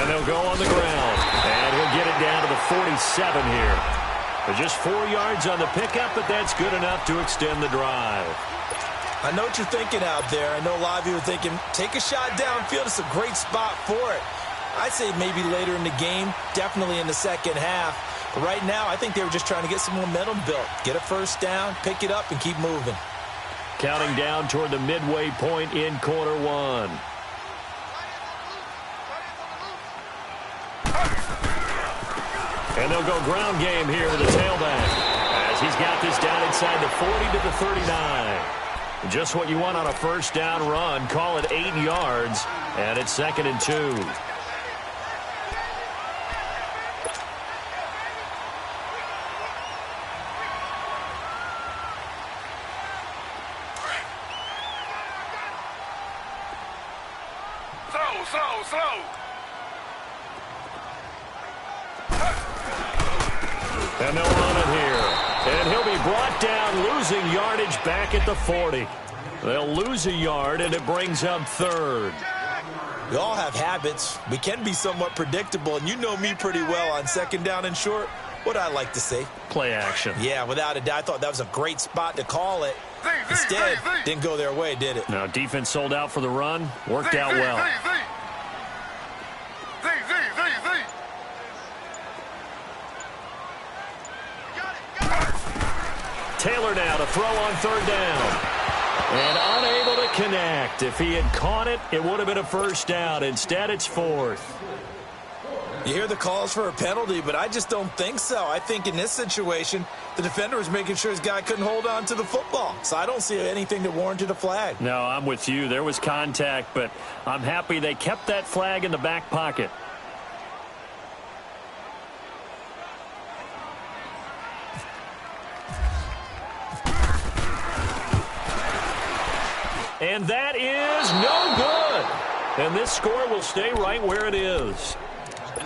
And they'll go on the ground. And he'll get it down to the 47 here. But just 4 yards on the pickup, but that's good enough to extend the drive. I know what you're thinking out there. I know a lot of you are thinking, take a shot downfield. It's a great spot for it. I'd say maybe later in the game, definitely in the second half. But right now, I think they were just trying to get some momentum built. Get a first down, pick it up, and keep moving. Counting down toward the midway point in quarter one. And they'll go ground game here with the tailback, as he's got this down inside the 40 to the 39. Just what you want on a first down run. Call it 8 yards, and it's 2nd and 2. Slow. And they'll run it here. And he'll be brought down, losing yardage back at the 40. They'll lose a yard, and it brings up 3rd. We all have habits. We can be somewhat predictable, and you know me pretty well on 2nd down and short. What I like to say? Play action. Yeah, without a doubt. I thought that was a great spot to call it. Instead, didn't go their way, did it? Now, defense sold out for the run. Worked out well. Taylor now to throw on 3rd down. And unable to connect. If he had caught it, it would have been a first down. Instead, it's 4th. You hear the calls for a penalty, but I just don't think so. I think in this situation, the defender was making sure his guy couldn't hold on to the football. So I don't see anything that warranted a flag. No, I'm with you. There was contact, but I'm happy they kept that flag in the back pocket. And that is no good. And this score will stay right where it is.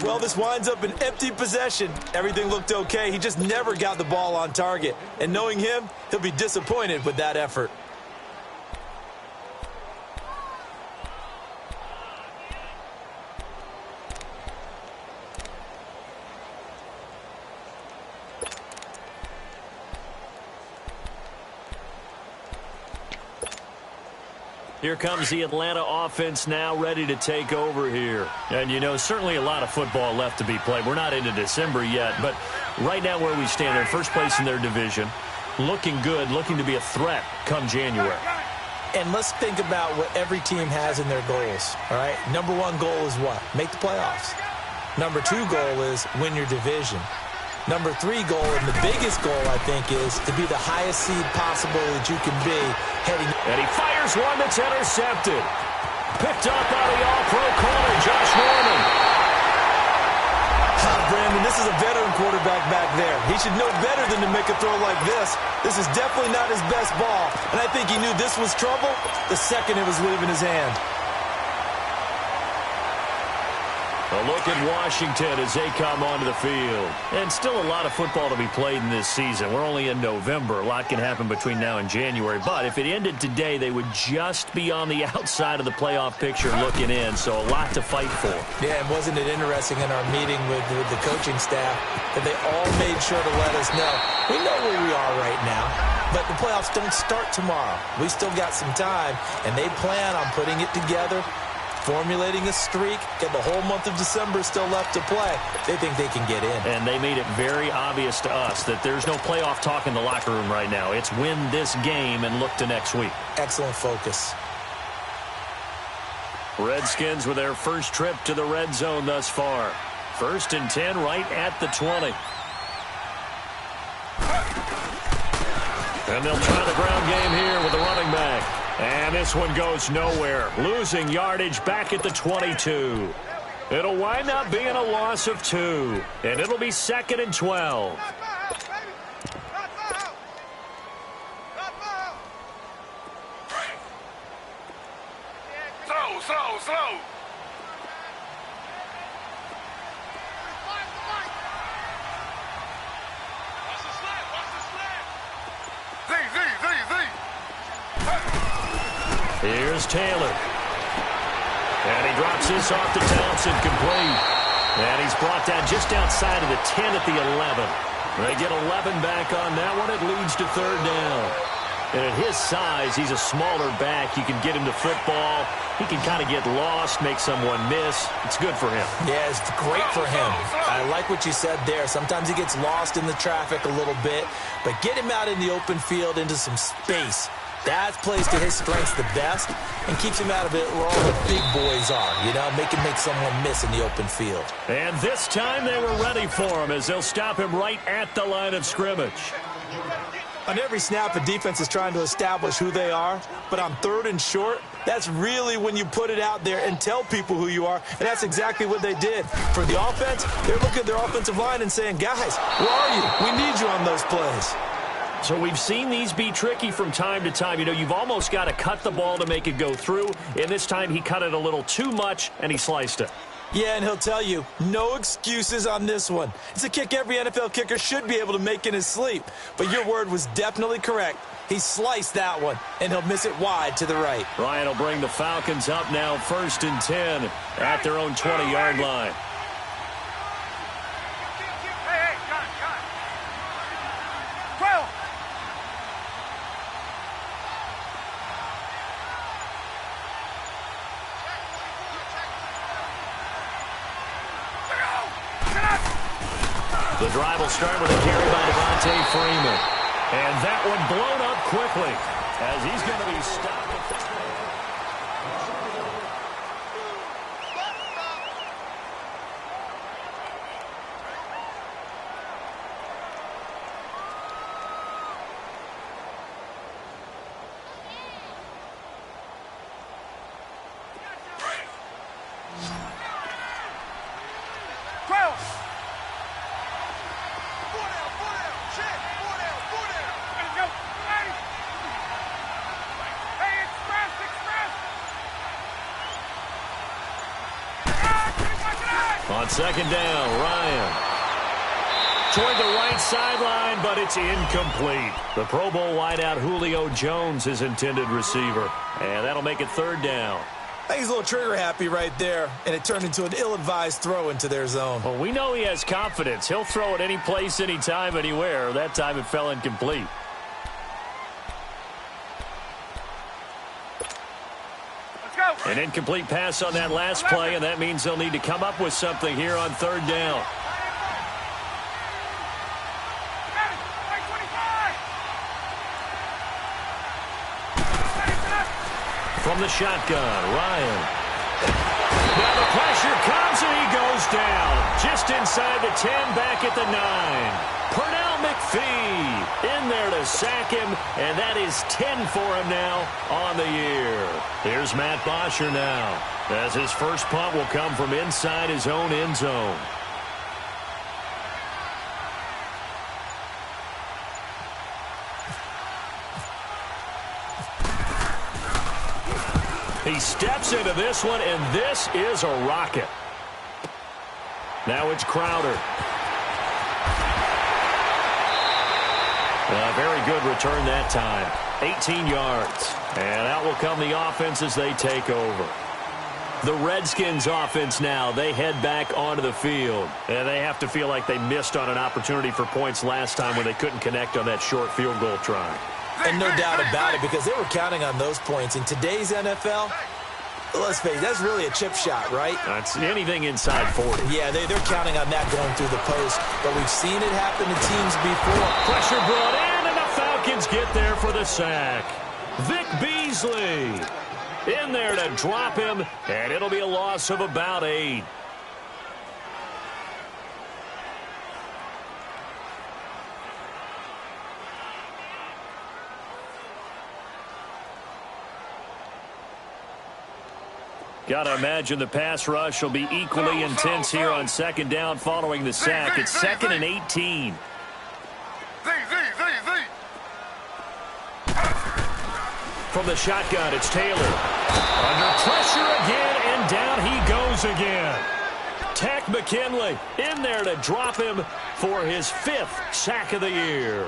Well, this winds up an empty possession. Everything looked okay. He just never got the ball on target. And knowing him, he'll be disappointed with that effort. Here comes the Atlanta offense now ready to take over here. And, you know, certainly a lot of football left to be played. We're not into December yet, but right now where we stand, they're in first place in their division. Looking good, looking to be a threat come January. And let's think about what every team has in their goals, all right? Number 1 goal is what? Make the playoffs. Number 2 goal is win your division. Number 3 goal, and the biggest goal, I think, is to be the highest seed possible that you can be heading. And he fires one that's intercepted. Picked up by the all-pro corner, Josh Norman. Brandon, this is a veteran quarterback back there. He should know better than to make a throw like this. This is definitely not his best ball, and I think he knew this was trouble the second it was leaving his hand. A look at Washington as they come onto the field. And still a lot of football to be played in this season. We're only in November. A lot can happen between now and January. But if it ended today, they would just be on the outside of the playoff picture looking in. So a lot to fight for. Yeah, and wasn't it interesting in our meeting with the coaching staff that they all made sure to let us know, we know where we are right now, but the playoffs don't start tomorrow. We still got some time, and they plan on putting it together, formulating a streak, and the whole month of December still left to play. They think they can get in. And they made it very obvious to us that there's no playoff talk in the locker room right now. It's win this game and look to next week. Excellent focus. Redskins with their first trip to the red zone thus far. 1st and 10 right at the 20. And they'll try the ground game here with the running back. And this one goes nowhere. Losing yardage back at the 22. It'll wind up being a loss of 2. And it'll be 2nd and 12. Slow. Here's Taylor. And he drops this off to Townsend, complete. And he's brought down just outside of the 10 at the 11. They get 11 back on that one. It leads to third down. And at his size, he's a smaller back. You can get him to football. He can kind of get lost, make someone miss. It's good for him. Yeah, it's great for him. I like what you said there. Sometimes he gets lost in the traffic a little bit, but get him out in the open field into some space. That plays to his strengths the best and keeps him out of it where all the big boys are, you know, make someone miss in the open field. And this time they were ready for him as they'll stop him right at the line of scrimmage. On every snap, a defense is trying to establish who they are, but on third and short, that's really when you put it out there and tell people who you are, and that's exactly what they did. For the offense, they're looking at their offensive line and saying, guys, where are you? We need you on those plays. So we've seen these be tricky from time to time. You know, you've almost got to cut the ball to make it go through, and this time he cut it a little too much, and he sliced it. Yeah, and he'll tell you, no excuses on this one. It's a kick every NFL kicker should be able to make in his sleep. But your word was definitely correct. He sliced that one, and he'll miss it wide to the right. Ryan will bring the Falcons up now 1st and 10 at their own 20-yard line. The drive will start with a carry by Devontae Freeman. And that one blown up quickly as he's going to be stopped. On second down, Ryan toward the right sideline, but it's incomplete. The Pro Bowl wideout Julio Jones, his intended receiver. And that'll make it third down. I think he's a little trigger happy right there, and it turned into an ill-advised throw into their zone. Well, we know he has confidence. He'll throw it any place, anytime, anywhere. That time it fell incomplete. An incomplete pass on that last play, and that means they'll need to come up with something here on third down. From the shotgun, Ryan. Now the pressure comes, and he goes down. Just inside the 10, back at the 9. Pernell McPhee in there to sack him, and that is 10 for him now on the year. Here's Matt Bosher now, as his first punt will come from inside his own end zone. He steps into this one, and this is a rocket. Now it's Crowder. A very good return that time. 18 yards. And out will come the offense as they take over. The Redskins offense now, they head back onto the field. And they have to feel like they missed on an opportunity for points last time when they couldn't connect on that short field goal try. And no doubt about it, because they were counting on those points. In today's NFL, let's face it, that's really a chip shot, right? That's anything inside 40. Yeah, they're counting on that going through the post. But we've seen it happen to teams before. Pressure brought in, and the Falcons get there for the sack. Vic Beasley in there to drop him, and it'll be a loss of about 8. Got to imagine the pass rush will be equally intense here on second down following the sack. It's 2nd and 18. From the shotgun, it's Taylor. Under pressure again, and down he goes again. Takk McKinley in there to drop him for his 5th sack of the year.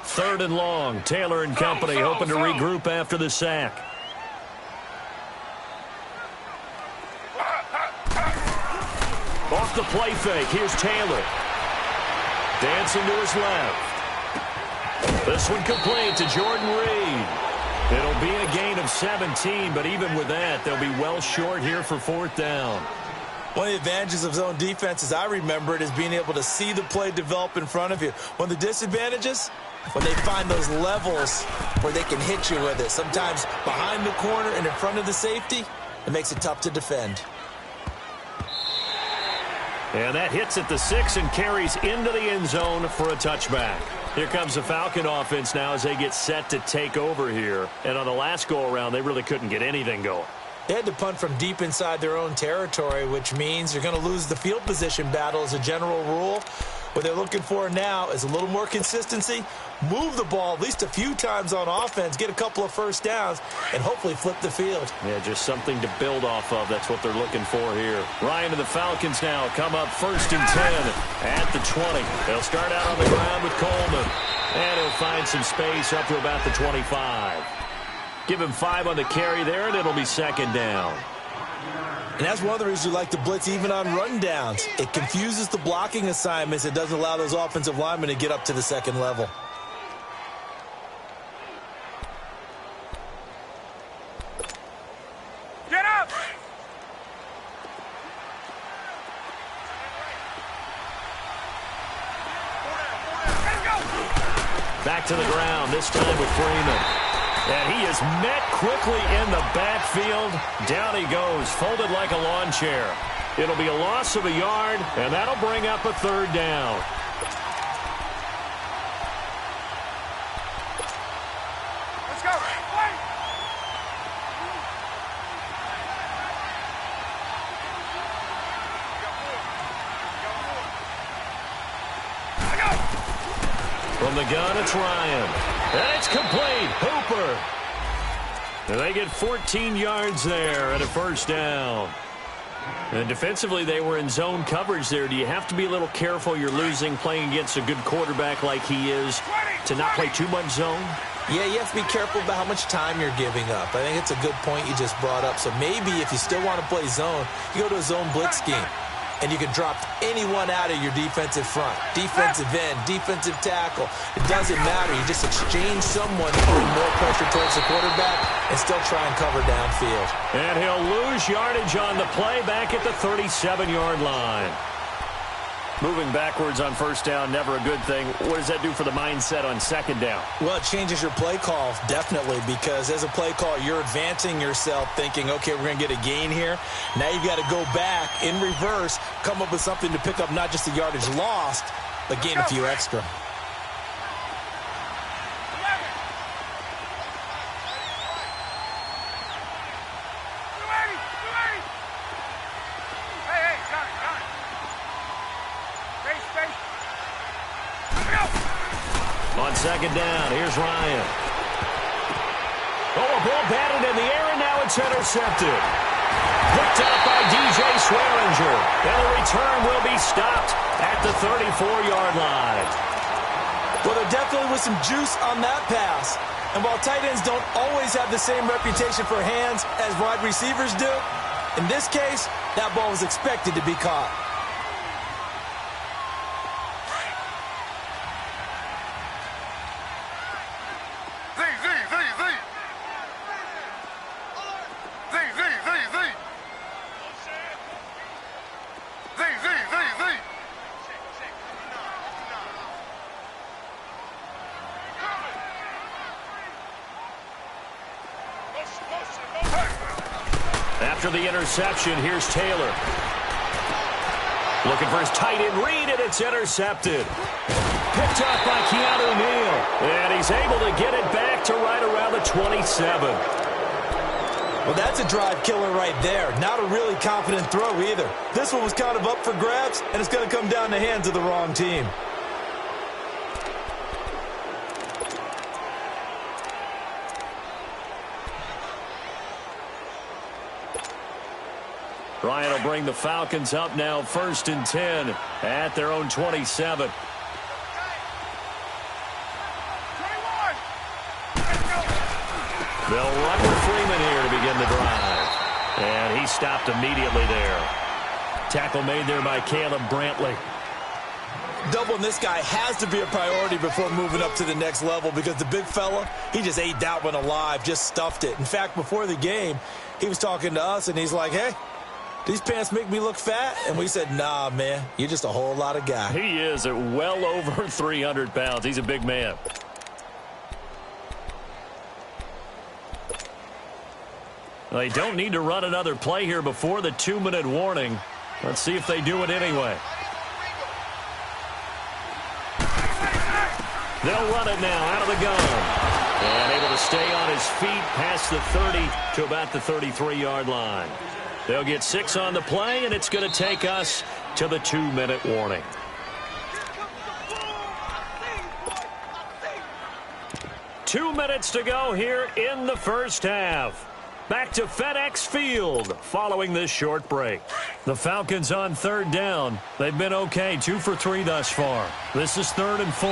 3rd and long. Taylor and company hoping to regroup after the sack. off the play fake. Here's Taylor. Dancing to his left. This one complete to Jordan Reed. It'll be a gain of 17, but even with that, they'll be well short here for 4th down. One of the advantages of zone defense, as I remember it, is being able to see the play develop in front of you. One of the disadvantages, when they find those levels where they can hit you with it, sometimes behind the corner and in front of the safety, it makes it tough to defend. And that hits at the 6 and carries into the end zone for a touchback. Here comes the Falcon offense now as they get set to take over here. And on the last go-around, they really couldn't get anything going. They had to punt from deep inside their own territory, which means you're going to lose the field position battle as a general rule. What they're looking for now is a little more consistency, move the ball at least a few times on offense, get a couple of first downs, and hopefully flip the field. Yeah, just something to build off of. That's what they're looking for here. Ryan and the Falcons now come up 1st and 10 at the 20. They'll start out on the ground with Coleman, and he'll find some space up to about the 25. Give him 5 on the carry there, and it'll be 2nd down. And that's one of the reasons you like to blitz even on rundowns. It confuses the blocking assignments. It doesn't allow those offensive linemen to get up to the 2nd level. Get up! Back to the ground, this time with Freeman. And he is met quickly in the backfield. Down he goes, folded like a lawn chair. It'll be a loss of a yard, and that'll bring up a 3rd down. Let's go. Wait. From the gun, it's Ryan. And it's complete. Hooper. And they get 14 yards there and a 1st down. And defensively, they were in zone coverage there. Do you have to be a little careful? You're losing playing against a good quarterback like he is to not play too much zone? Yeah, you have to be careful about how much time you're giving up. I think it's a good point you just brought up. So maybe if you still want to play zone, you go to a zone blitz scheme. And you can drop anyone out of your defensive front. Defensive end, defensive tackle. It doesn't matter. You just exchange someone to bring more pressure towards the quarterback and still try and cover downfield. And he'll lose yardage on the play back at the 37-yard line. Moving backwards on 1st down, never a good thing. What does that do for the mindset on 2nd down? Well, it changes your play call, definitely, because as a play call, you're advancing yourself thinking, okay, we're going to get a gain here. Now you've got to go back in reverse, come up with something to pick up not just the yardage lost, but gain a few extra. On 2nd down, here's Ryan. Oh, a ball batted in the air, and now it's intercepted. Picked up by DJ Swearinger. And the return will be stopped at the 34-yard line. Well, there definitely was some juice on that pass. And while tight ends don't always have the same reputation for hands as wide receivers do, in this case, that ball was expected to be caught. After the interception, here's Taylor. Looking for his tight end read, and it's intercepted. Picked up by Keanu Neal. And he's able to get it back to right around the 27. Well, that's a drive killer right there. Not a really confident throw either. This one was kind of up for grabs, and it's going to come down the hands of the wrong team. Ryan will bring the Falcons up now 1st and 10 at their own 27. They'll run with Freeman here to begin the drive. And he stopped immediately there. Tackle made there by Caleb Brantley. Doubling this guy has to be a priority before moving up to the next level because the big fella, he just ate that one alive, just stuffed it. In fact, before the game, he was talking to us, and he's like, hey, these pants make me look fat? And we said, nah, man, you're just a whole lot of guy. He is at well over 300 pounds. He's a big man. They don't need to run another play here before the 2-minute warning. Let's see if they do it anyway. They'll run it now out of the gun. And able to stay on his feet past the 30 to about the 33-yard line. They'll get 6 on the play, and it's going to take us to the 2-minute warning. Two minutes to go here in the first half. Back to FedEx Field following this short break. The Falcons on third down. They've been okay, 2 for 3 thus far. This is 3rd and 4.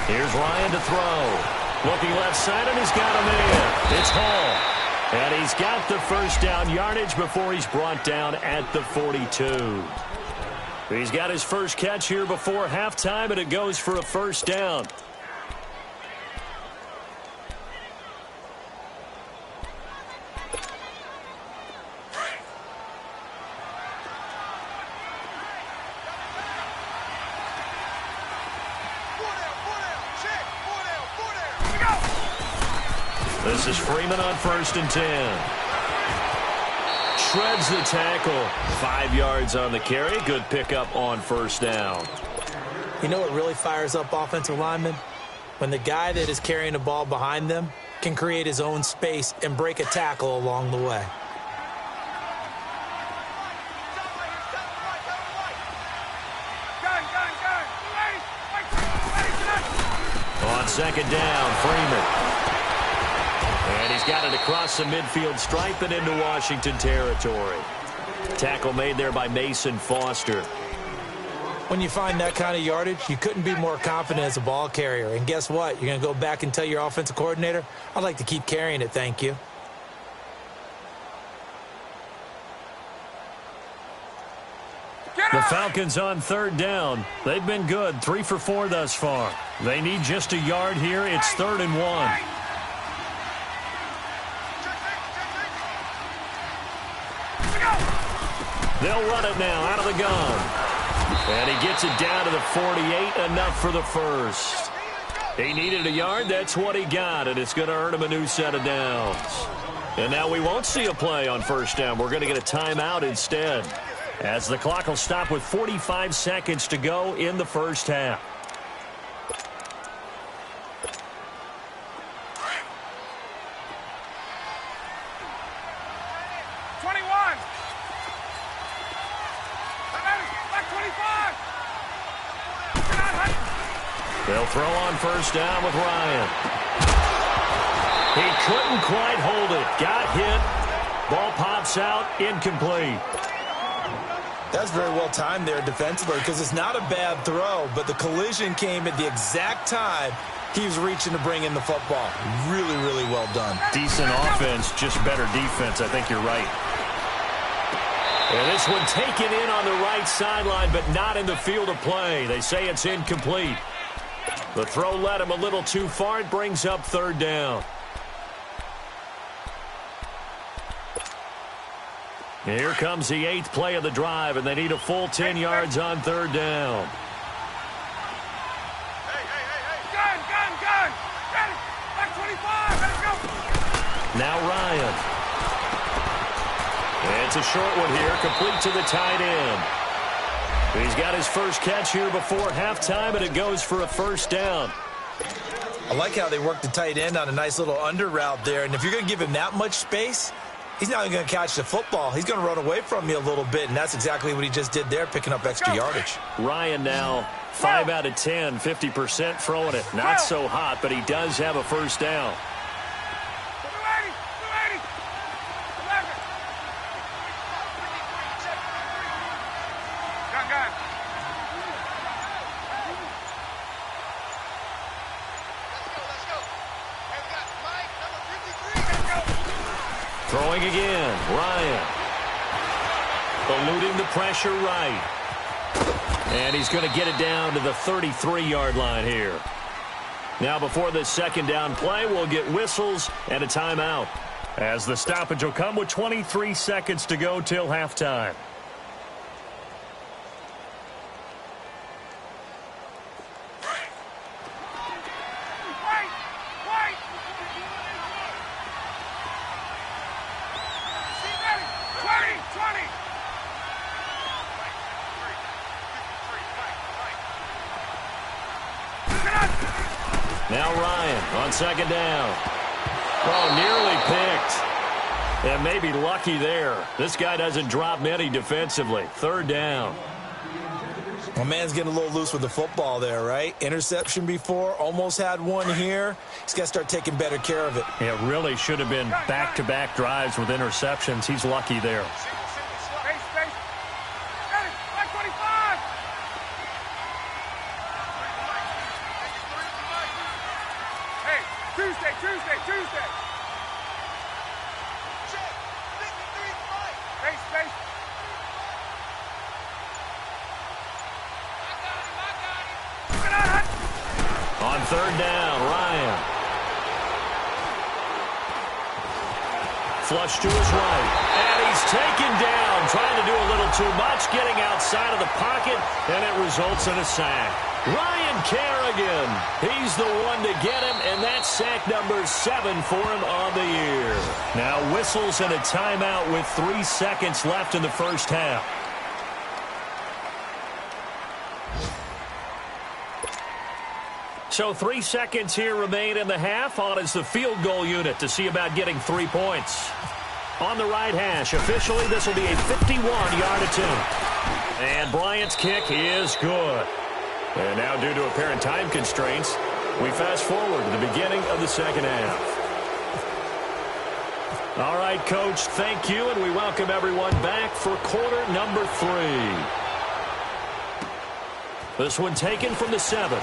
Here's Ryan to throw. Looking left side, and he's got him in. It's Hall. And he's got the first down yardage before he's brought down at the 42. He's got his first catch here before halftime, and it goes for a first down. This is Freeman on 1st and 10. Shreds the tackle. 5 yards on the carry. Good pickup on first down. You know what really fires up offensive linemen? When the guy that is carrying the ball behind them can create his own space and break a tackle along the way. On 2nd down, Freeman. And he's got it across the midfield stripe and into Washington territory. Tackle made there by Mason Foster. When you find that kind of yardage, you couldn't be more confident as a ball carrier. And guess what? You're going to go back and tell your offensive coordinator, I'd like to keep carrying it, thank you. The Falcons on 3rd down. They've been good, 3 for 4 thus far. They need just a yard here. It's 3rd and 1. They'll run it now out of the gun. And he gets it down to the 48, enough for the first. He needed a yard, that's what he got, and it's going to earn him a new set of downs. And now we won't see a play on first down. We're going to get a timeout instead, as the clock will stop with 45 seconds to go in the first half. They'll throw on first down with Ryan. He couldn't quite hold it. Got hit. Ball pops out. Incomplete. That's very well timed there defensively because it's not a bad throw, but the collision came at the exact time he was reaching to bring in the football. Really, really well done. Decent offense, just better defense. I think you're right. And this one taken in on the right sideline, but not in the field of play. They say it's incomplete. The throw led him a little too far. It brings up 3rd down. Here comes the 8th play of the drive, and they need a full 10 yards on 3rd down. Gun! Got it! Back 25! Let's go! Now Ryan. It's a short one here, complete to the tight end. He's got his first catch here before halftime, and it goes for a first down. I like how they work the tight end on a nice little under route there, and if you're going to give him that much space, he's not going to catch the football. He's going to run away from you a little bit, and that's exactly what he just did there, picking up extra yardage. Ryan now 5 out of 10, 50% throwing it. Not so hot, but he does have a first down. Throwing again, Ryan. Eluding the pressure right. And he's going to get it down to the 33-yard line here. Now before this second down play, we'll get whistles and a timeout, as the stoppage will come with 23 seconds to go till halftime. Now Ryan on second down. Oh, nearly picked. And maybe lucky there. This guy doesn't drop many defensively. Third down. My man's getting a little loose with the football there, right? Interception before, almost had one here. He's got to start taking better care of it. It really should have been back-to-back drives with interceptions. He's lucky there. Tuesday. Space. On third down, Ryan. Flush to his right. And he's taken down, trying to do a little too much, getting outside of the pocket, and it results in a sack. Ryan Kerrigan, he's the one to get him, and that's sack number 7 for him on the year. Now whistles and a timeout with 3 seconds left in the first half. So 3 seconds here remain in the half. On is the field goal unit to see about getting 3 points. On the right hash, officially this will be a 51-yard attempt. And Bryant's kick is good. And now, due to apparent time constraints, we fast forward to the beginning of the second half. All right, Coach, thank you, and we welcome everyone back for quarter number 3. This one taken from the 7.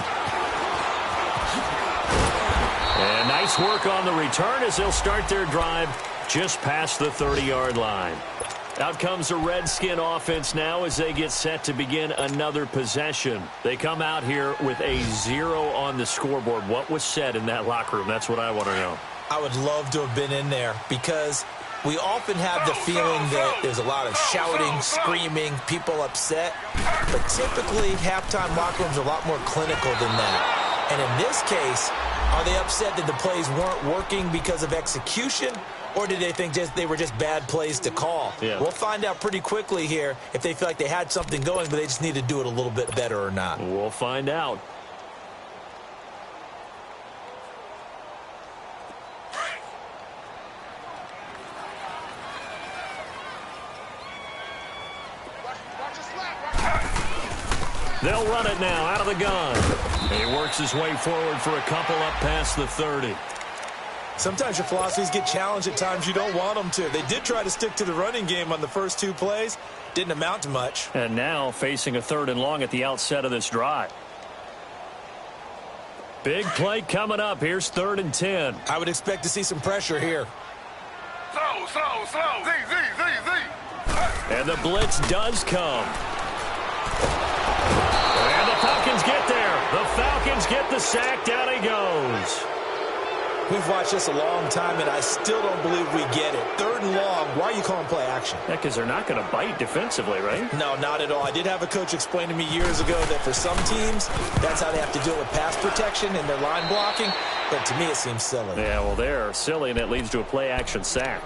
And nice work on the return as they'll start their drive just past the 30-yard line. Out comes the Redskin offense now as they get set to begin another possession. They come out here with a 0 on the scoreboard. What was said in that locker room? That's what I want to know. I would love to have been in there because we often have the feeling that there's a lot of shouting, screaming, people upset. But typically, halftime locker rooms are a lot more clinical than that. And in this case, are they upset that the plays weren't working because of execution? Or did they think they were just bad plays to call? Yeah. We'll find out pretty quickly here if they feel like they had something going, but they just need to do it a little bit better or not. We'll find out. They'll run it now out of the gun. He works his way forward for a couple up past the 30. Sometimes your philosophies get challenged at times you don't want them to. They did try to stick to the running game on the first 2 plays. Didn't amount to much. And now facing a 3rd and long at the outset of this drive. Big play coming up. Here's 3rd and 10. I would expect to see some pressure here. Slow. Z. And the blitz does come. And the Falcons get there. The Falcons get the sack. Down he goes. We've watched this a long time, and I still don't believe we get it. 3rd and long. Why are you calling play action? Yeah, because they're not going to bite defensively, right? No, not at all. I did have a coach explain to me years ago that for some teams, that's how they have to deal with pass protection and their line blocking. But to me, it seems silly. Yeah, well, they're silly, and it leads to a play action sack.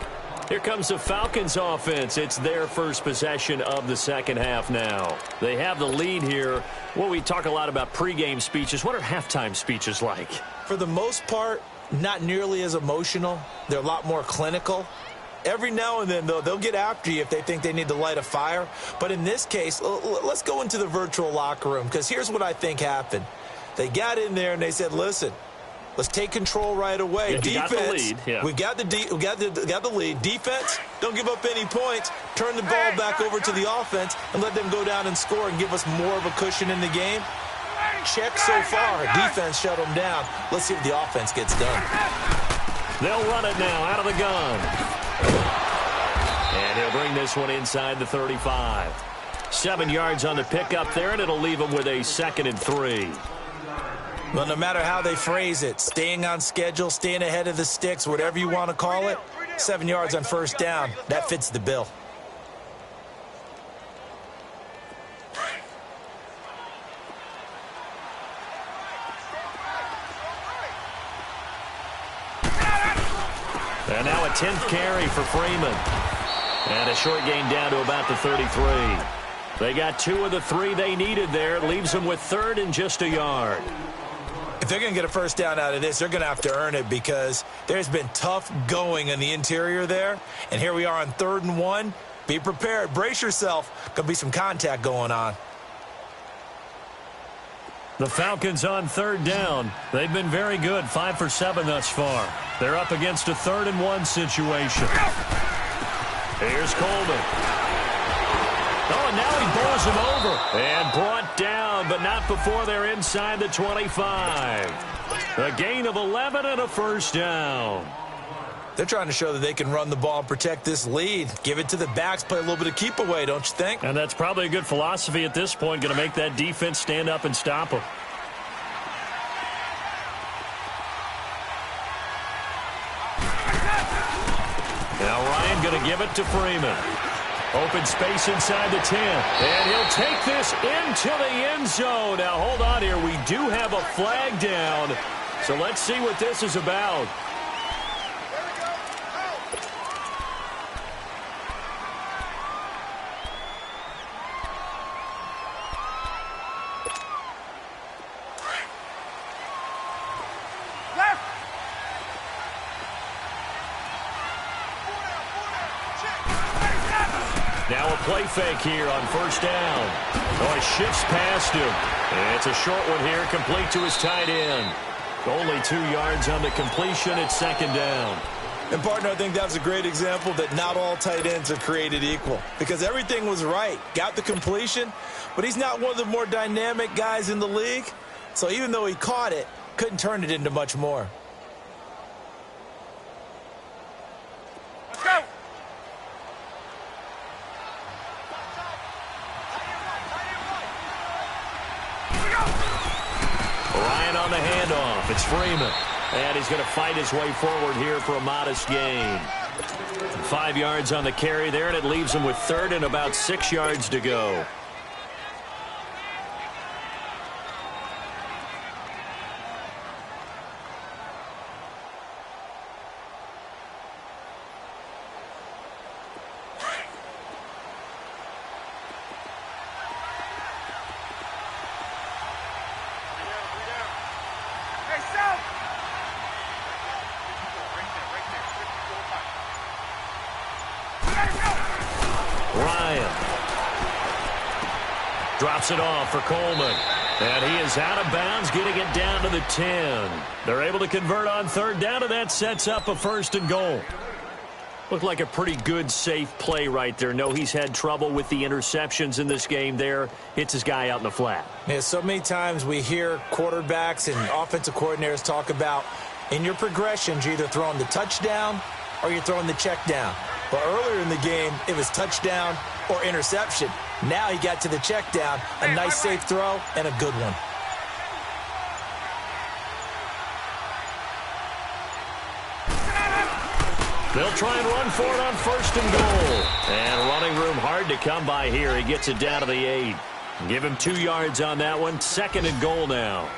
Here comes the Falcons offense. It's their first possession of the second half now. They have the lead here. Well, we talk a lot about pregame speeches. What are halftime speeches like? For the most part, not nearly as emotional. They're a lot more clinical. Every now and then, though, they'll get after you if they think they need to light a fire. But in this case, let's go into the virtual locker room, because here's what I think happened. They got in there and they said, listen, let's take control right away. Yeah, defense, got the lead. Yeah. we got the lead. Defense, don't give up any points. Turn the ball back over to the offense and let them go down and score and give us more of a cushion in the game. Check so far. Defense shut them down. Let's see if the offense gets done. They'll run it now out of the gun. They'll bring this one inside the 35. 7 yards on the pickup there, and it'll leave them with a 2nd and 3. Well, no matter how they phrase it, staying on schedule, staying ahead of the sticks, whatever you want to call it, 7 yards on first down, that fits the bill. And now a 10th carry for Freeman. And a short gain down to about the 33. They got 2 of the 3 they needed there. It leaves them with 3rd and just a yard. If they're going to get a first down out of this, they're going to have to earn it because there's been tough going in the interior there. And here we are on 3rd and 1. Be prepared. Brace yourself. Going to be some contact going on. The Falcons on 3rd down. They've been very good, 5 for 7 thus far. They're up against a 3rd and 1 situation. Here's Coleman. Oh, and now he bowls him over. And brought down, but not before they're inside the 25. A gain of 11 and a first down. They're trying to show that they can run the ball and protect this lead. Give it to the backs, play a little bit of keep away, don't you think? And that's probably a good philosophy at this point, going to make that defense stand up and stop them. Now Ryan going to give it to Freeman. Open space inside the 10. And he'll take this into the end zone. Now hold on here. We do have a flag down. So let's see what this is about. Now a play fake here on first down. Oh, he shifts past him. And it's a short one here, complete to his tight end. Only 2 yards on the completion. It's 2nd down. And, partner, I think that's a great example that not all tight ends are created equal. Because everything was right. Got the completion, but he's not one of the more dynamic guys in the league. So even though he caught it, couldn't turn it into much more. Let's go. Ryan on the handoff. It's Freeman. And he's going to fight his way forward here for a modest gain. 5 yards on the carry there, and it leaves him with 3rd and about 6 yards to go. Drops it off for Coleman. And he is out of bounds, getting it down to the 10. They're able to convert on 3rd down, and that sets up a 1st and goal. Looked like a pretty good, safe play right there. No, he's had trouble with the interceptions in this game there. Hits his guy out in the flat. Yeah, so many times we hear quarterbacks and offensive coordinators talk about in your progressions, you're either throwing the touchdown or you're throwing the check down. But earlier in the game, it was touchdown or interception. Now he got to the check down, a nice safe throw, and a good one. They'll try and run for it on 1st and goal. And running room hard to come by here. He gets it down to the 8. Give him 2 yards on that one. 2nd and goal now.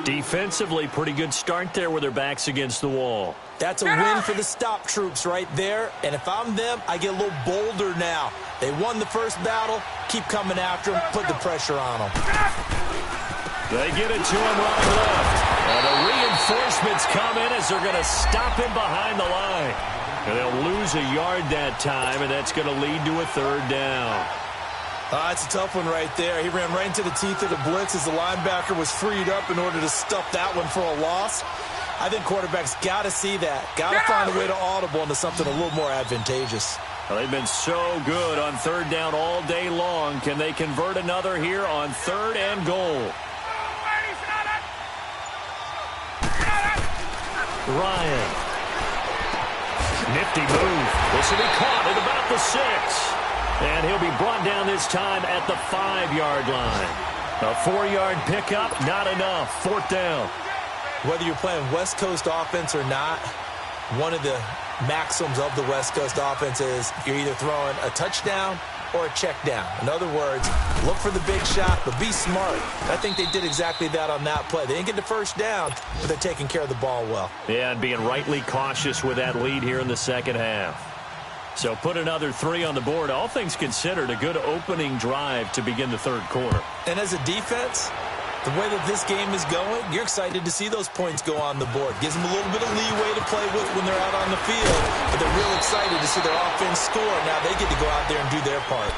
Defensively, pretty good start there with their backs against the wall. That's a win for the stop troops right there. And if I'm them, I get a little bolder now. They won the first battle. Keep coming after them. Put the pressure on them. They get it to him running left. And the reinforcements come in as they're going to stop him behind the line. And they'll lose a yard that time, and that's going to lead to a 3rd down. It's a tough one right there. He ran right into the teeth of the blitz as the linebacker was freed up in order to stuff that one for a loss. I think quarterbacks got to see that. Got to find a way to audible into something a little more advantageous. Well, they've been so good on 3rd down all day long. Can they convert another here on 3rd and goal? Ryan. Nifty move. This will be caught at about the 6. And he'll be brought down this time at the 5-yard line. A 4-yard pickup, not enough. 4th down. Whether you're playing West Coast offense or not, one of the maxims of the West Coast offense is you're either throwing a touchdown or a check down. In other words, look for the big shot, but be smart. I think they did exactly that on that play. They didn't get the first down, but they're taking care of the ball well. Yeah, and being rightly cautious with that lead here in the second half. So put another 3 on the board. All things considered, a good opening drive to begin the third quarter. And as a defense, the way that this game is going, you're excited to see those points go on the board. Gives them a little bit of leeway to play with when they're out on the field, but they're real excited to see their offense score. Now they get to go out there and do their part.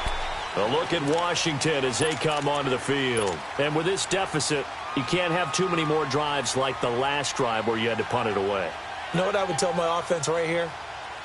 A look at Washington as they come onto the field. And with this deficit, you can't have too many more drives like the last drive where you had to punt it away. You know what I would tell my offense right here?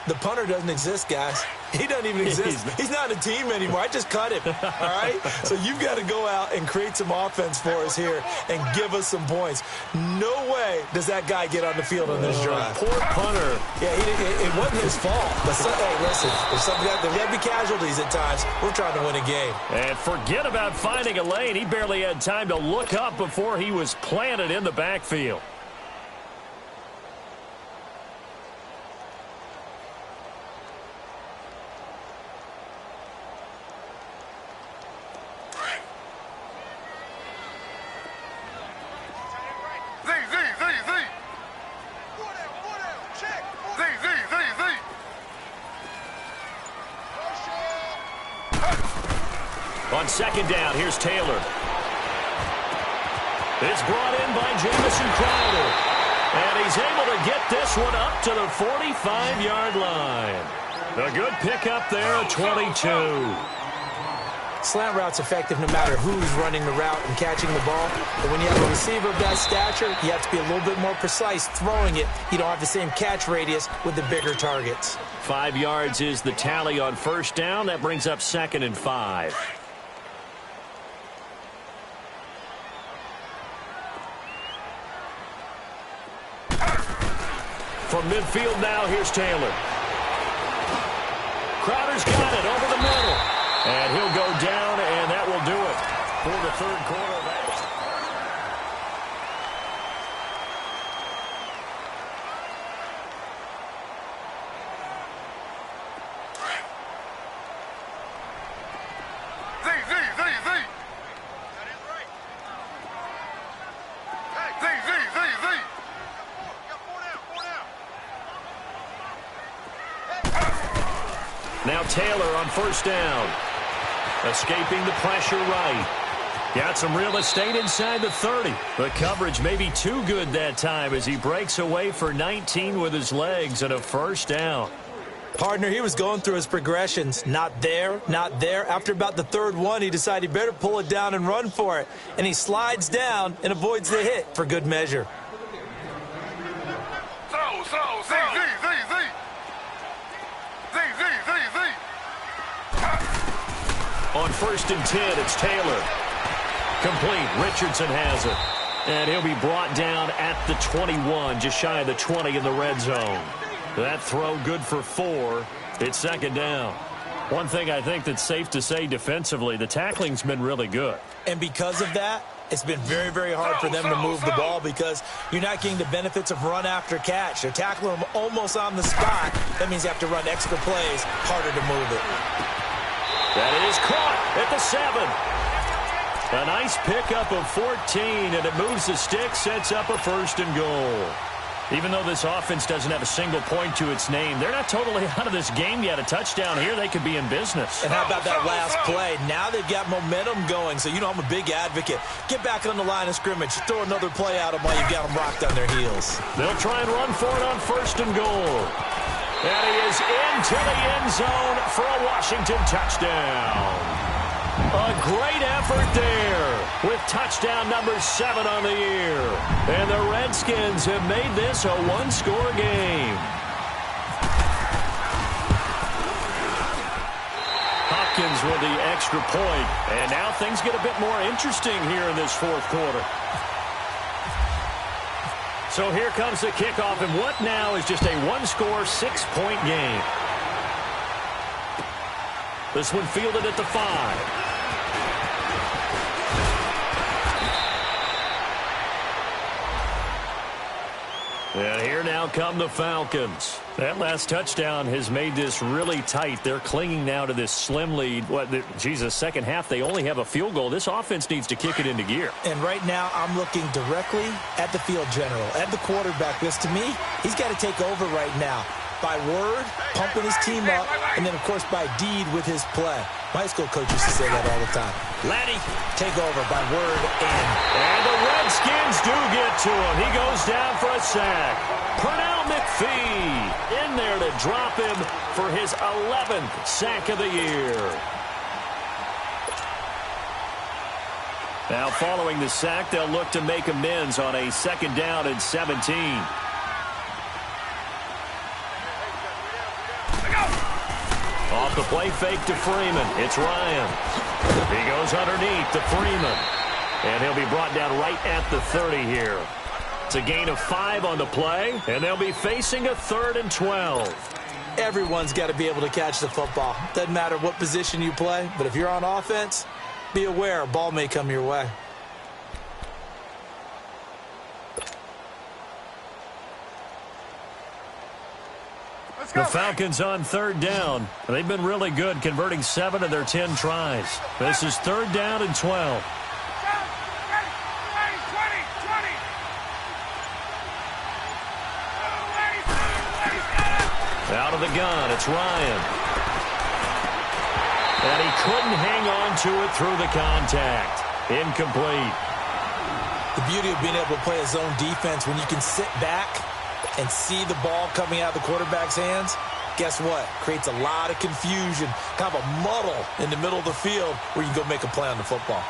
The punter doesn't exist, guys. He doesn't even exist. He's not a team anymore. I just cut him, all right? So you've got to go out and create some offense for us here and give us some points. No way does that guy get on the field on this drive. Poor punter. Yeah, it wasn't his fault. But hey, listen, there's got to be casualties at times. We're trying to win a game. And forget about finding a lane. He barely had time to look up before he was planted in the backfield. On second down, here's Taylor. It's brought in by Jamison Crowder. And he's able to get this one up to the 45-yard line. A good pickup there at 22. Slant route's effective no matter who's running the route and catching the ball. But when you have a receiver of that stature, you have to be a little bit more precise throwing it. You don't have the same catch radius with the bigger targets. 5 yards is the tally on first down. That brings up 2nd and 5. From midfield now, here's Taylor. Crowder's got it over the middle. And he'll go down, and that will do it for the third quarter. Now Taylor on first down. Escaping the pressure right. Got some real estate inside the 30. The coverage may be too good that time as he breaks away for 19 with his legs and a first down. Partner, he was going through his progressions. Not there, not there. After about the third one, he decided he better pull it down and run for it. And he slides down and avoids the hit for good measure. On 1st and 10, it's Taylor. Complete. Richardson has it. And he'll be brought down at the 21, just shy of the 20 in the red zone. That throw good for 4. It's 2nd down. One thing I think that's safe to say defensively, the tackling's been really good. And because of that, it's been very, very hard for them to move the ball because you're not getting the benefits of run after catch. They're tackling them almost on the spot. That means you have to run extra plays, harder to move it. That is caught at the 7. A nice pickup of 14, and it moves the stick, sets up a 1st and goal. Even though this offense doesn't have a single point to its name, they're not totally out of this game yet. A touchdown here, they could be in business. And how about that last play? Now they've got momentum going, so you know I'm a big advocate. Get back on the line of scrimmage. Throw another play at them while you've got them rocked on their heels. They'll try and run for it on 1st and goal. And he is into the end zone for a Washington touchdown. A great effort there with touchdown number 7 on the year. And the Redskins have made this a one-score game. Hopkins with the extra point. And now things get a bit more interesting here in this fourth quarter. So here comes the kickoff, and what now is just a one-score, 6-point game. This one fielded at the 5. And here now come the Falcons. That last touchdown has made this really tight. They're clinging now to this slim lead. Second half, they only have a field goal. This offense needs to kick it into gear. And right now, I'm looking directly at the field general, at the quarterback. Because to me, he's got to take over right now. By word, pumping his team up, and then, of course, by deed with his play. My high school coach used to say that all the time. Laddie, take over by word and the Redskins do get to him. He goes down for a sack. Pernell McPhee in there to drop him for his 11th sack of the year. Now, following the sack, they'll look to make amends on a 2nd down and 17. Off the play fake to Freeman. It's Ryan. He goes underneath to Freeman. And he'll be brought down right at the 30 here. It's a gain of 5 on the play, and they'll be facing a 3rd and 12. Everyone's got to be able to catch the football. Doesn't matter what position you play, but if you're on offense, be aware a ball may come your way. The Falcons on 3rd down. They've been really good, converting 7 of their 10 tries. This is 3rd down and 12. Out of the gun, it's Ryan. And he couldn't hang on to it through the contact. Incomplete. The beauty of being able to play a zone defense when you can sit back and see the ball coming out of the quarterback's hands, guess what? Creates a lot of confusion, kind of a muddle in the middle of the field where you can go make a play on the football.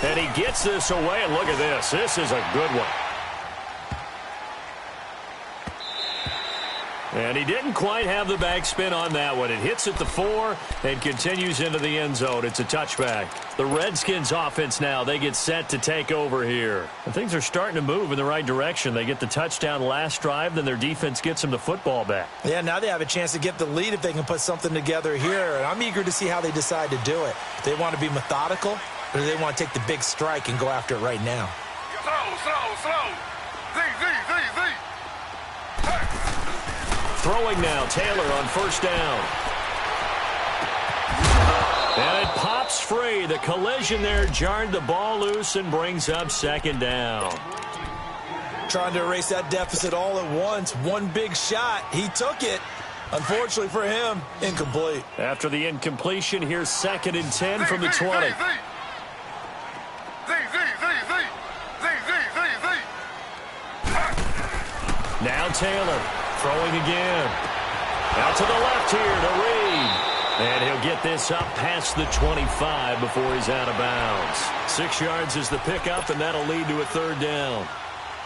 And he gets this away, and look at this. This is a good one. And he didn't quite have the backspin on that one. It hits at the 4 and continues into the end zone. It's a touchback. The Redskins offense now, they get set to take over here. And things are starting to move in the right direction. They get the touchdown last drive, then their defense gets them the football back. Yeah, now they have a chance to get the lead if they can put something together here. And I'm eager to see how they decide to do it. They want to be methodical, or do they want to take the big strike and go after it right now? Slow. Z. Throwing now, Taylor on 1st down. And it pops free. The collision there jarred the ball loose and brings up 2nd down. Trying to erase that deficit all at once. One big shot. He took it. Unfortunately for him, incomplete. After the incompletion, here's 2nd and 10 from the 20. Now Taylor. Throwing again. Out to the left here to Reed. And he'll get this up past the 25 before he's out of bounds. 6 yards is the pickup, and that'll lead to a 3rd down.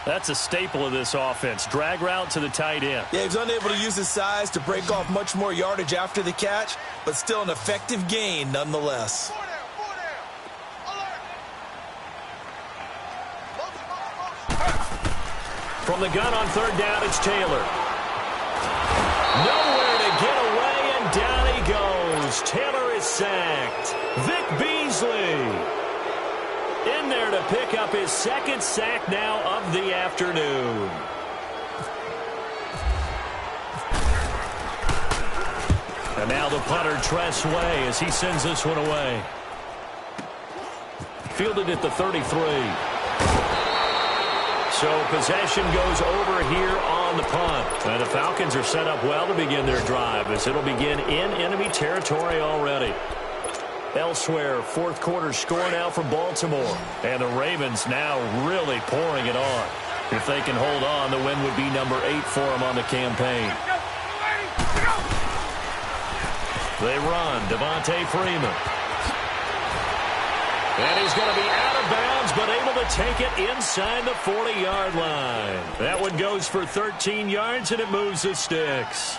That's a staple of this offense. Drag route to the tight end. Yeah, he's unable to use his size to break off much more yardage after the catch, but still an effective gain nonetheless. From the gun on 3rd down, it's Taylor. Nowhere to get away, and down he goes. Taylor is sacked. Vic Beasley in there to pick up his 2nd sack now of the afternoon. And now the punter, Tress Way, as he sends this one away. Fielded at the 33. So possession goes over here on the punt. And the Falcons are set up well to begin their drive as it'll begin in enemy territory already. Elsewhere, 4th quarter score now for Baltimore. And the Ravens now really pouring it on. If they can hold on, the win would be number 8 for them on the campaign. They run. Devontae Freeman. And he's going to be out of bounds, but able to take it inside the 40-yard line. That one goes for 13 yards, and it moves the sticks.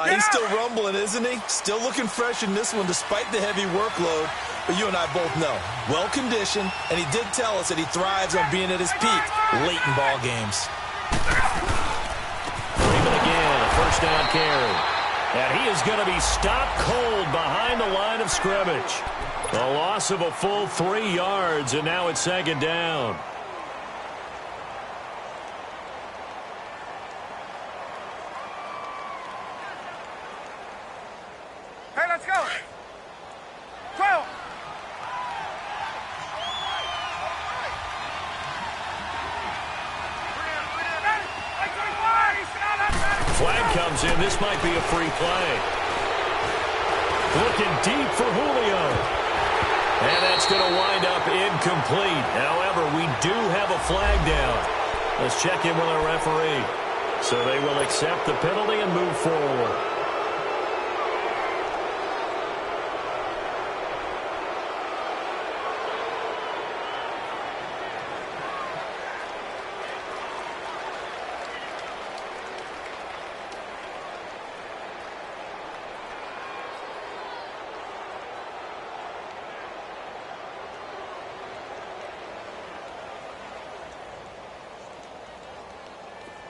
He's still rumbling, isn't he? Still looking fresh in this one despite the heavy workload. but you and I both know, well-conditioned, and he did tell us that he thrives on being at his peak late in ball games. Freeman again, a first down carry. And he is going to be stopped cold behind the line of scrimmage. A loss of a full 3 yards, and now it's second down. Hey, let's go. 12. Flag comes in. This might be a free play. Looking deep for Julio. And that's going to wind up incomplete. However, we do have a flag down. Let's check in with our referee. So they will accept the penalty and move forward.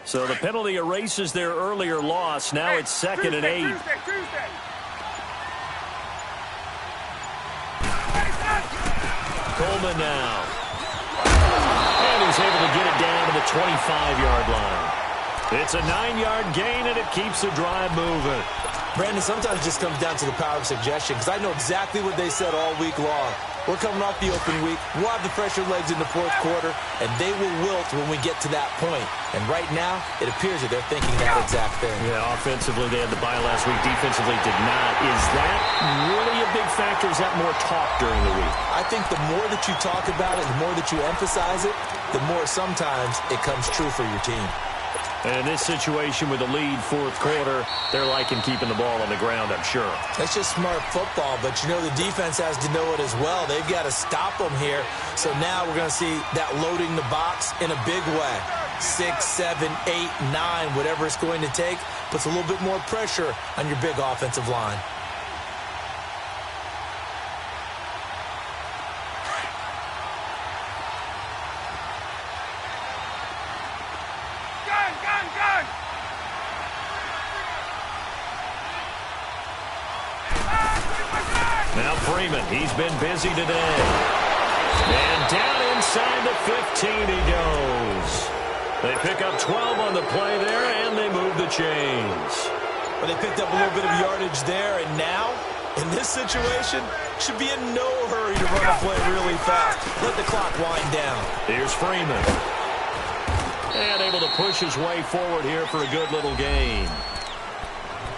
So the penalty erases their earlier loss. Now it's second and 8. Coleman now. And he's able to get it down to the 25-yard line. It's a 9-yard gain, and it keeps the drive moving. Brandon, sometimes it just comes down to the power of suggestion, because I know exactly what they said all week long. We're coming off the open week. We'll have the fresher legs in the fourth quarter, and they will wilt when we get to that point. And right now, it appears that they're thinking that exact thing. Yeah, offensively, they had the bye last week. Defensively, did not. Is that really a big factor? Is that more talk during the week? I think the more that you talk about it, the more that you emphasize it, the more sometimes it comes true for your team. And in this situation with the lead fourth quarter, they're liking keeping the ball on the ground, I'm sure. It's just smart football, but you know the defense has to know it as well. They've got to stop them here. So now we're going to see that loading the box in a big way. 6, 7, 8, 9, whatever it's going to take, puts a little bit more pressure on your big offensive line. Now Freeman, he's been busy today. And down inside the 15 he goes. They pick up 12 on the play there, and they move the chains. But they picked up a little bit of yardage there, and now, in this situation, should be in no hurry to run a play really fast. Let the clock wind down. Here's Freeman. And able to push his way forward here for a good little gain.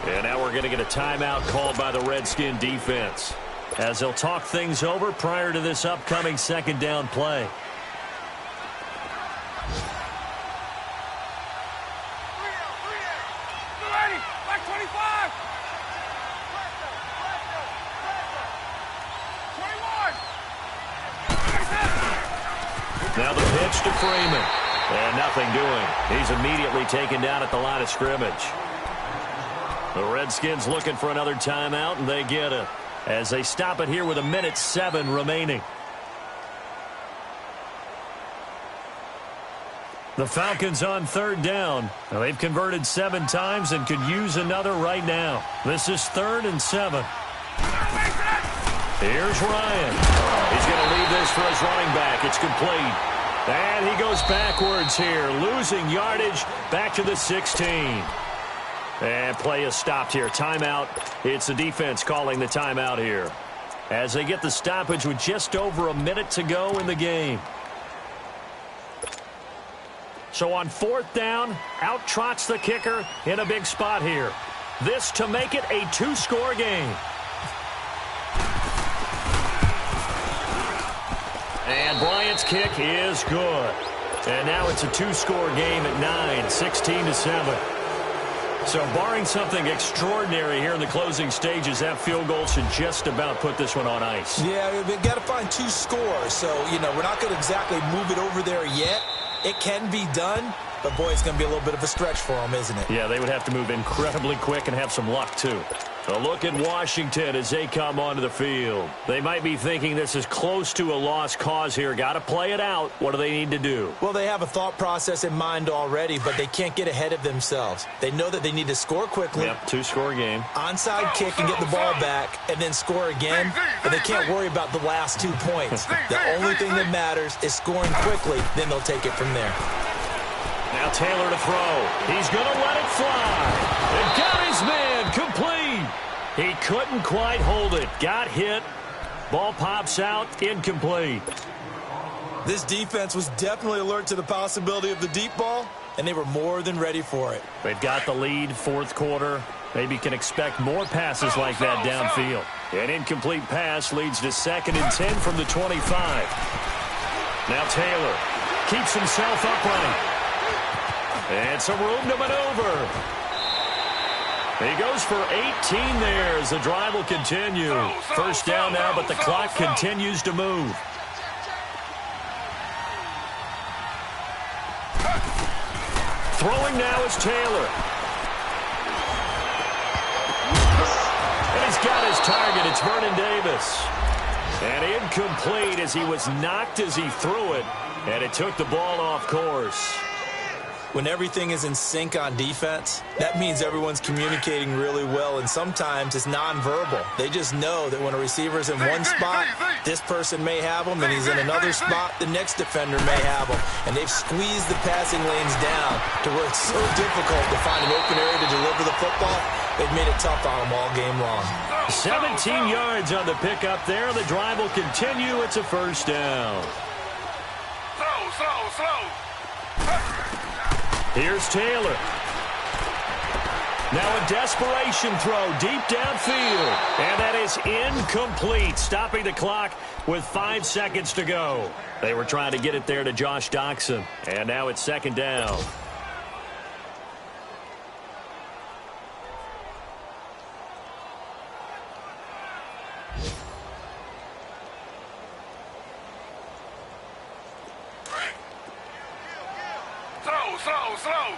And now we're going to get a timeout called by the Redskin defense, as they'll talk things over prior to this upcoming second down play. Now the pitch to Freeman. And nothing doing. He's immediately taken down at the line of scrimmage. The Redskins looking for another timeout, and they get it, as they stop it here with 1:07 remaining. The Falcons on third down. Now, they've converted 7 times and could use another right now. This is 3rd and 7. Here's Ryan. He's going to leave this for his running back. It's complete. And he goes backwards here, losing yardage back to the 16. And play is stopped here. Timeout. It's the defense calling the timeout here, as they get the stoppage with just over a minute to go in the game. So on 4th down, out trots the kicker in a big spot here. This to make it a 2-score game. And Bryant's kick is good. And now it's a 2-score game at 9, 16-7. So barring something extraordinary here in the closing stages, that field goal should just about put this one on ice. Yeah, we've got to find 2 scores. So, you know, we're not going to exactly move it over there yet. It can be done, but, boy, it's going to be a little bit of a stretch for them, isn't it? Yeah, they would have to move incredibly quick and have some luck, too. A look at Washington as they come onto the field. They might be thinking this is close to a lost cause here. Got to play it out. What do they need to do? Well, they have a thought process in mind already, but they can't get ahead of themselves. They know that they need to score quickly. Yep, two-score game. Onside kick and get the ball back and then score again, but they can't worry about the last 2 points. The only thing that matters is scoring quickly, then they'll take it from there. Now Taylor to throw. He's going to let it fly. And got his man complete. He couldn't quite hold it. Got hit. Ball pops out. Incomplete. This defense was definitely alert to the possibility of the deep ball, and they were more than ready for it. They've got the lead, fourth quarter. Maybe can expect more passes like that downfield. An incomplete pass leads to 2nd and 10 from the 25. Now Taylor keeps himself upright. And some room to maneuver. He goes for 18 there as the drive will continue. First down now, but the clock continues to move. Throwing now is Taylor. And he's got his target. It's Vernon Davis. And incomplete as he was knocked as he threw it. And it took the ball off course. When everything is in sync on defense, that means everyone's communicating really well, and sometimes it's nonverbal. They just know that when a receiver's in one spot, this person may have him, and he's in another spot, the next defender may have him. And they've squeezed the passing lanes down to where it's so difficult to find an open area to deliver the football. They've made it tough on them all game long. 17 yards on the pickup there. The drive will continue. It's a first down. Slow. Here's Taylor. Now a desperation throw deep downfield. And that is incomplete, stopping the clock with 5 seconds to go. They were trying to get it there to Josh Doxson. And now it's 2nd down. Slow.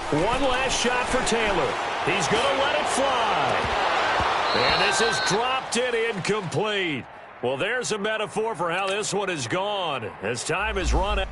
One last shot for Taylor. He's going to let it fly. And this is dropped it incomplete. Well, there's a metaphor for how this one is gone as time is run out.